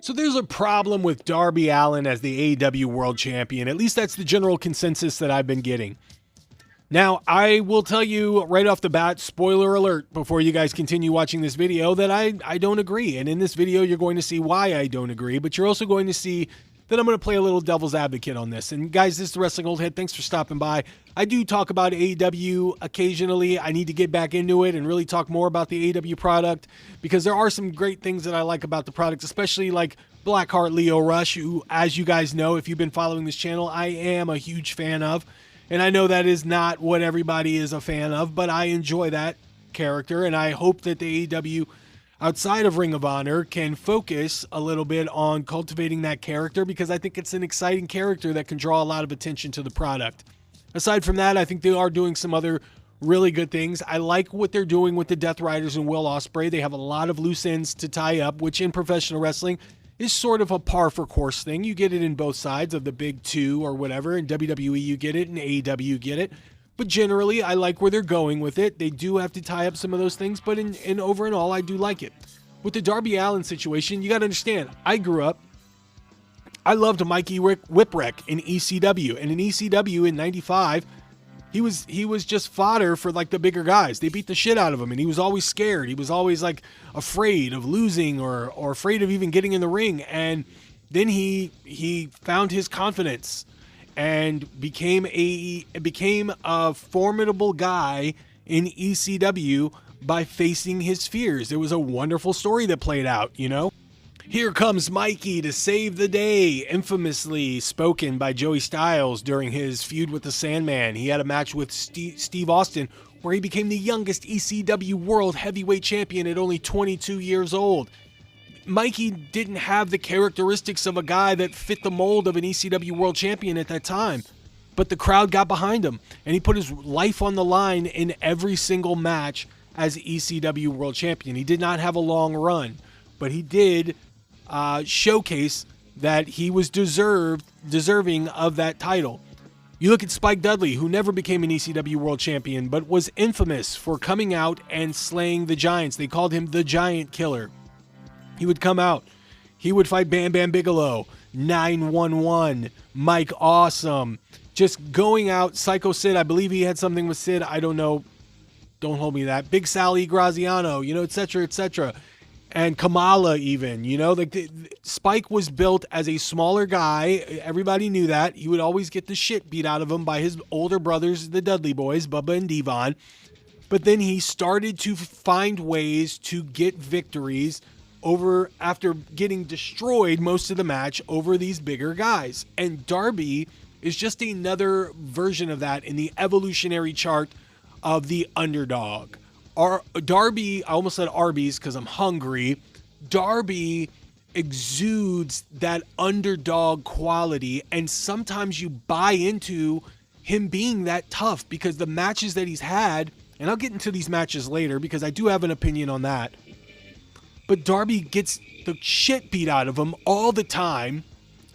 So there's a problem with Darby Allin as the AEW World Champion. At least that's the general consensus that I've been getting. Now, I will tell you right off the bat, spoiler alert, before you guys continue watching this video, that I don't agree. And in this video, you're going to see why I don't agree, but you're also going to see that I'm going to play a little devil's advocate on this. And guys, this is the Wrestling Old Head. Thanks for stopping by. I do talk about AEW occasionally. I need to get back into it and really talk more about the AEW product, because there are some great things that I like about the product, especially like Blackheart Leo Rush, who, as you guys know, if you've been following this channel, I am a huge fan of. And I know that is not what everybody is a fan of, but I enjoy that character, and I hope that the AEW outside of Ring of Honor can focus a little bit on cultivating that character, because I think it's an exciting character that can draw a lot of attention to the product. Aside from that, I think they are doing some other really good things. I like what they're doing with the Death Riders and Will Ospreay. They have a lot of loose ends to tie up, which in professional wrestling is sort of a par for course thing. You get it in both sides of the big two or whatever. In WWE, you get it. In AEW, you get it. But generally, I like where they're going with it. They do have to tie up some of those things, but in over and all, I do like it. With the Darby Allin situation, you got to understand, I grew up, I loved Mikey Whipwreck in ECW. And in ECW in 95, he was just fodder for like the bigger guys. They beat the shit out of him, and he was always scared. He was always like afraid of losing or afraid of even getting in the ring. And then he found his confidence and became a formidable guy in ECW by facing his fears. It was a wonderful story that played out, you know? Here comes Mikey to save the day, infamously spoken by Joey Styles during his feud with the Sandman. He had a match with Steve Austin where he became the youngest ECW World Heavyweight Champion at only 22 years old. Mikey didn't have the characteristics of a guy that fit the mold of an ECW World Champion at that time, but the crowd got behind him, and he put his life on the line in every single match as ECW World Champion. He did not have a long run, but he did showcase that he was deserving of that title. You look at Spike Dudley, who never became an ECW World Champion, but was infamous for coming out and slaying the Giants. They called him the Giant Killer. He would come out. He would fight Bam Bam Bigelow, 911, Mike Awesome, just going out. Psycho Sid, I believe he had something with Sid. I don't know. Don't hold me to that. Big Sally Graziano, you know, etc., etc. And Kamala even, you know, like Spike was built as a smaller guy. Everybody knew that. He would always get the shit beat out of him by his older brothers, the Dudley Boys, Bubba and Devon. But then he started to find ways to get victories over after getting destroyed most of the match over these bigger guys. And Darby is just another version of that in the evolutionary chart of the underdog. Darby, I almost said Arby's because I'm hungry. Darby exudes that underdog quality, and sometimes you buy into him being that tough because the matches that he's had, and I'll get into these matches later because I do have an opinion on that, but Darby gets the shit beat out of him all the time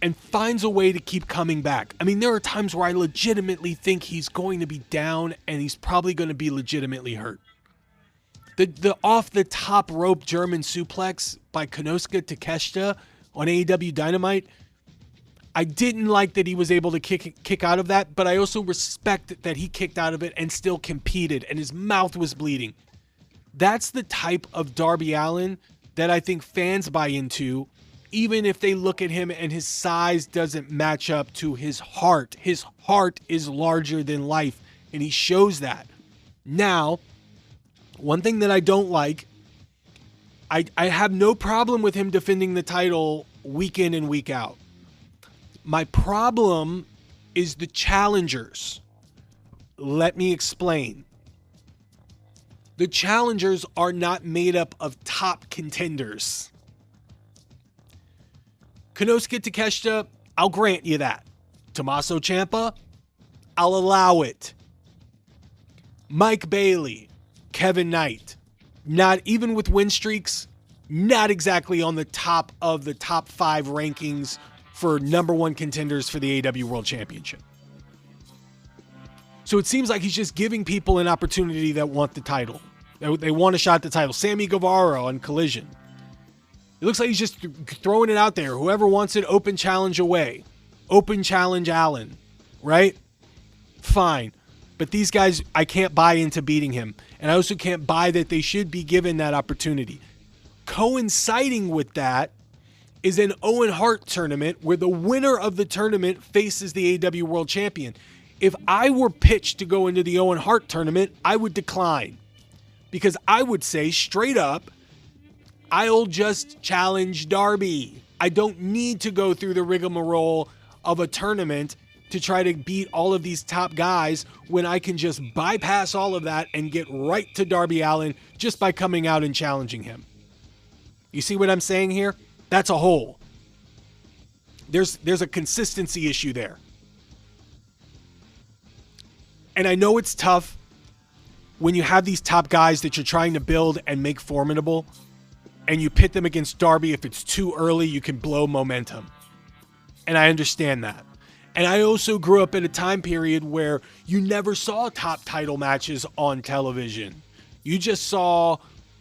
and finds a way to keep coming back. I mean, there are times where I legitimately think he's going to be down and he's probably going to be legitimately hurt. The off-the-top rope German suplex by Konosuke Takeshita on aewdynamite, I didn't like that he was able to kick out of that, but I also respect that he kicked out of it and still competed, and his mouth was bleeding. That's the type of Darby Allin that I think fans buy into, even if they look at him and his size doesn't match up to his heart. His heart is larger than life, and he shows that. Now, one thing that I don't like, I have no problem with him defending the title week in and week out. My problem is the challengers. Let me explain. The challengers are not made up of top contenders. Konosuke Takeshita, I'll grant you that. Tommaso Ciampa, I'll allow it. Mike Bailey, Kevin Knight, not even with win streaks, not exactly on the top of the top 5 rankings for number 1 contenders for the AEW World Championship. So it seems like he's just giving people an opportunity that want the title. They want a shot at the title. Sammy Guevara on Collision. It looks like he's just throwing it out there. Whoever wants it, open challenge away. Open challenge Allin, right? Fine. But these guys, I can't buy into beating him. And I also can't buy that they should be given that opportunity. Coinciding with that is an Owen Hart tournament where the winner of the tournament faces the AEW World Champion. If I were pitched to go into the Owen Hart tournament, I would decline. Because I would say straight up, I'll just challenge Darby. I don't need to go through the rigmarole of a tournament to try to beat all of these top guys when I can just bypass all of that and get right to Darby Allin just by coming out and challenging him. You see what I'm saying here? That's a hole. There's a consistency issue there. And I know it's tough when you have these top guys that you're trying to build and make formidable, and you pit them against Darby. If it's too early, you can blow momentum. And I understand that. And I also grew up in a time period where you never saw top title matches on television. You just saw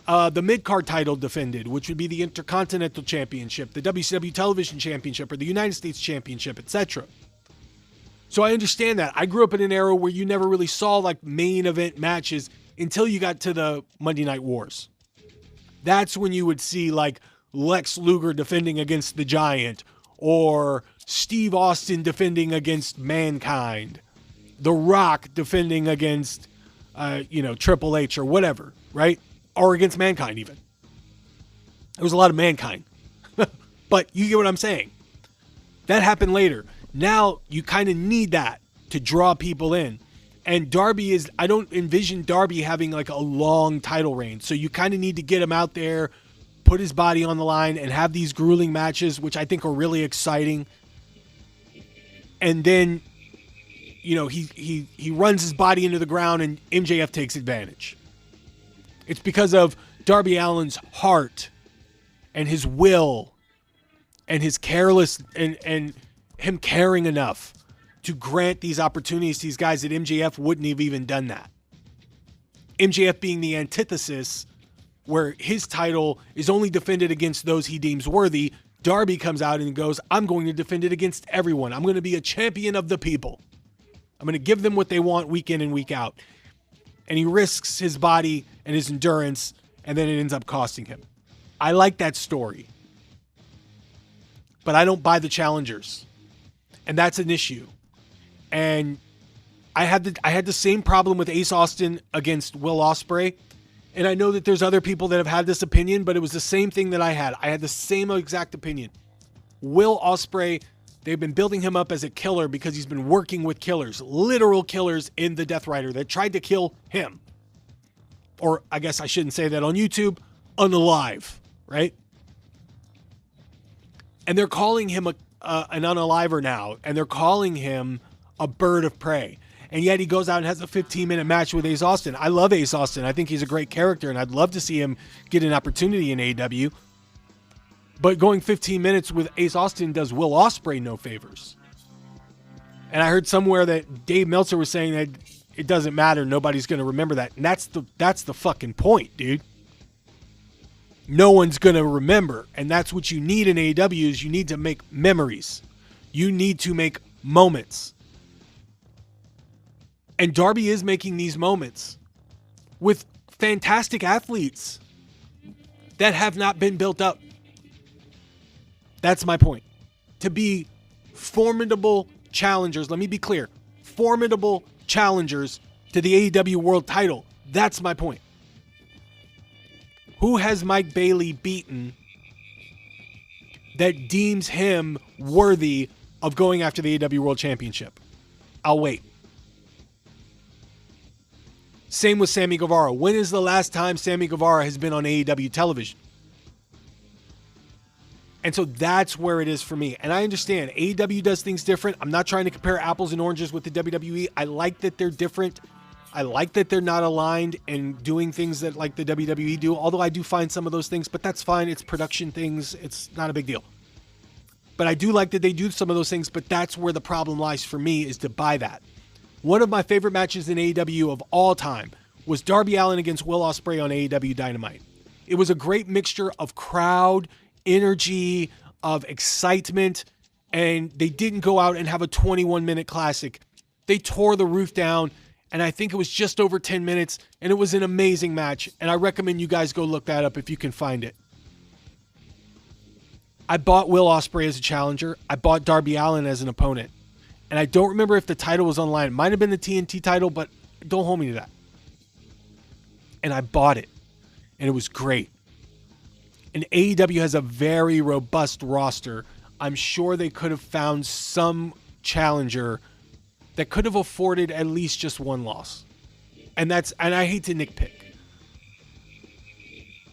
the mid-card title defended, which would be the Intercontinental Championship, the WCW Television Championship, or the United States Championship, etc. So I understand that. I grew up in an era where you never really saw like main event matches until you got to the Monday Night Wars. That's when you would see like Lex Luger defending against the Giant, or Steve Austin defending against Mankind, The Rock defending against, Triple H or whatever, right? Or against Mankind even. There was a lot of Mankind. But you get what I'm saying. That happened later. Now you kind of need that to draw people in. And Darby I don't envision Darby having like a long title reign. So you kind of need to get him out there, put his body on the line, and have these grueling matches, which I think are really exciting. And then, he runs his body into the ground and MJF takes advantage. It's because of Darby Allin's heart and his will and his careless and him caring enough to grant these opportunities to these guys that MJF wouldn't have even done that. MJF being the antithesis, where his title is only defended against those he deems worthy. Darby comes out and goes, I'm going to defend it against everyone. I'm going to be a champion of the people. I'm going to give them what they want week in and week out. And he risks his body and his endurance, and then it ends up costing him. I like that story. But I don't buy the challengers. And that's an issue. And I had the same problem with Ace Austin against Will Ospreay. And I know that there's other people that have had this opinion, but it was the same thing that I had. I had the same exact opinion. Will Ospreay, they've been building him up as a killer because he's been working with killers, literal killers in the Death Rider that tried to kill him. Or I guess I shouldn't say that on YouTube, unalive, right? And they're calling him an unaliver now, and they're calling him a bird of prey. And yet he goes out and has a 15-minute match with Ace Austin. I love Ace Austin. I think he's a great character, and I'd love to see him get an opportunity in AEW. But going 15 minutes with Ace Austin does Will Ospreay no favors. And I heard somewhere that Dave Meltzer was saying that it doesn't matter. Nobody's going to remember that. And that's the fucking point, dude. No one's going to remember. And that's what you need in AEW is you need to make memories. You need to make moments. And Darby is making these moments with fantastic athletes that have not been built up. That's my point. To be formidable challengers, let me be clear, formidable challengers to the AEW World title. That's my point. Who has Mike Bailey beaten that deems him worthy of going after the AEW World Championship? I'll wait. Same with Sammy Guevara. When is the last time Sammy Guevara has been on AEW television? And so that's where it is for me. And I understand AEW does things different. I'm not trying to compare apples and oranges with the WWE. I like that they're different. I like that they're not aligned and doing things that like the WWE do, although I do find some of those things, but that's fine. It's production things. It's not a big deal. But I do like that they do some of those things, but that's where the problem lies for me, is to buy that. One of my favorite matches in AEW of all time was Darby Allin against Will Ospreay on AEW Dynamite. It was a great mixture of crowd, energy, of excitement, and they didn't go out and have a 21-minute classic. They tore the roof down, and I think it was just over 10 minutes, and it was an amazing match, and I recommend you guys go look that up if you can find it. I bought Will Ospreay as a challenger. I bought Darby Allin as an opponent. And I don't remember if the title was online. It might have been the TNT title, but don't hold me to that. And I bought it. And it was great. And AEW has a very robust roster. I'm sure they could have found some challenger that could have afforded at least just one loss. And I hate to nitpick.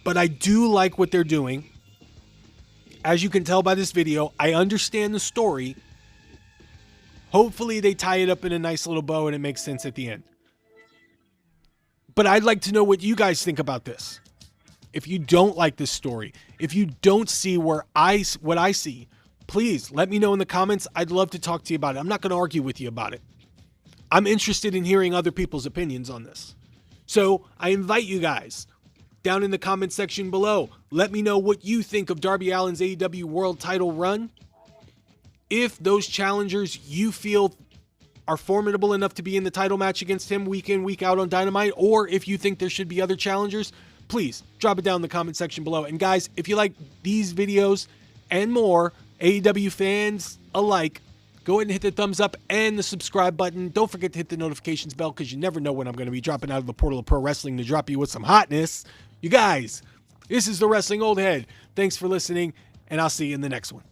But I do like what they're doing. As you can tell by this video, I understand the story. Hopefully they tie it up in a nice little bow and it makes sense at the end. But I'd like to know what you guys think about this. If you don't like this story, if you don't see what I see, please let me know in the comments. I'd love to talk to you about it. I'm not going to argue with you about it. I'm interested in hearing other people's opinions on this. So I invite you guys down in the comment section below. Let me know what you think of Darby Allin's AEW World Title run. If those challengers you feel are formidable enough to be in the title match against him week in, week out on Dynamite, or if you think there should be other challengers, please drop it down in the comment section below. And guys, if you like these videos and more, AEW fans alike, go ahead and hit the thumbs up and the subscribe button. Don't forget to hit the notifications bell because you never know when I'm going to be dropping out of the portal of pro wrestling to drop you with some hotness. You guys, this is the Wrestling Old Head. Thanks for listening, and I'll see you in the next one.